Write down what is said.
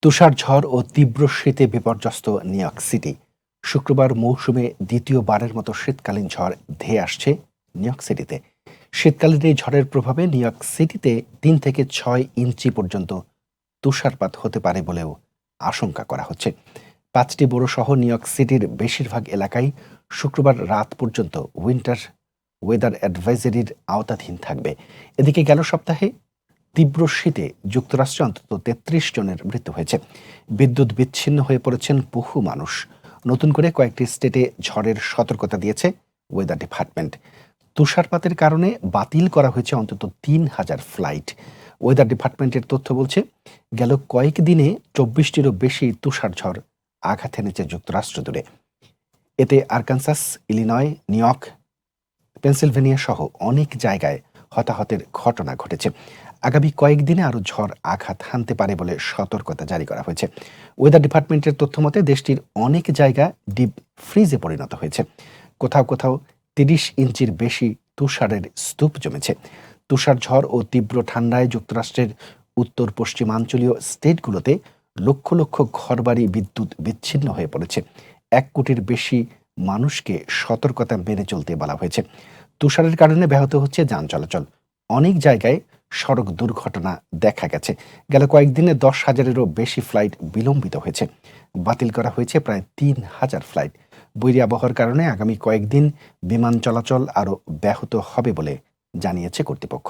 তুষার ঝড় ও তীব্র শীতে বিপর্যস্ত নিউ ইয়র্ক সিটি। শুক্রবার মৌসুমে দ্বিতীয়বারের মতো শীতকালীন ঝড় ধেয়ে আসছে নিউ ইয়র্ক সিটিতে। শীতকালীন এই ঝড়ের প্রভাবে নিউ ইয়র্ক সিটিতে 3 থেকে 6 ইঞ্চি পর্যন্ত তুষারপাত হতে পারে বলেও আশঙ্কা করা হচ্ছে। 5টি বড় শহর নিউ ইয়র্ক সিটির বেশিরভাগ এলাকায় শুক্রবার রাত পর্যন্ত উইন্টার ওয়েদার অ্যাডভাইজারির আওতাধীন থাকবে। এদিকে গেল সপ্তাহে তীব্র শীতে যুক্তরাষ্ট্রে অন্তত 33 জনের মৃত্যু হয়েছে। বিদ্যুৎ বিচ্ছিন্ন হয়ে পড়েছেন বহু মানুষ। নতুন করে কয়েকটি স্টেটে ঝড়ের সতর্কতা দিয়েছে ওয়েদার ডিপার্টমেন্ট। তুষারপাতের কারণে বাতিল করা হয়েছে অন্তত 3,000 ফ্লাইট। ওয়েদার ডিপার্টমেন্টের তথ্য বলছে, গেল কয়েকদিনে 24টিরও বেশি তুষার ঝড় আঘাত এনেছে যুক্তরাষ্ট্র জুড়ে। এতে Arkansas, Illinois, new York, Pennsylvania সহ অনেক জায়গায় হতাহতের ঘটনা ঘটেছে। আগামী কয়েকদিনে আরও ঝড় আঘাত হানতে পারে বলে সতর্কতা জারি করা হয়েছে। ওয়েদার ডিপার্টমেন্টের তথ্য মতে দেশটির অনেক জায়গা ডিপ ফ্রিজে পরিণত হয়েছে। কোথাও কোথাও 30 ইঞ্চির বেশি তুষারের স্তূপ জমেছে। তুষার ঝড় ও তীব্র ঠান্ডায় যুক্তরাষ্ট্রের উত্তর পশ্চিমাঞ্চলীয় স্টেটগুলোতে লক্ষ লক্ষ ঘরবাড়ি বিদ্যুৎ বিচ্ছিন্ন হয়ে পড়েছে। 1 কোটির বেশি মানুষকে সতর্কতা মেনে চলতে বলা হয়েছে। তুষারের কারণে ব্যাহত হচ্ছে যান চলাচল। অনেক জায়গায় সড়ক দুর্ঘটনা দেখা গেছে। গেল কয়েকদিনে 10,000-এরও বেশি ফ্লাইট বিলম্বিত হয়েছে। বাতিল করা হয়েছে প্রায় 3,000 ফ্লাইট। বৈরী আবহাওয়ার কারণে আগামী কয়েকদিন বিমান চলাচল আরও ব্যাহত হবে বলে জানিয়েছে কর্তৃপক্ষ।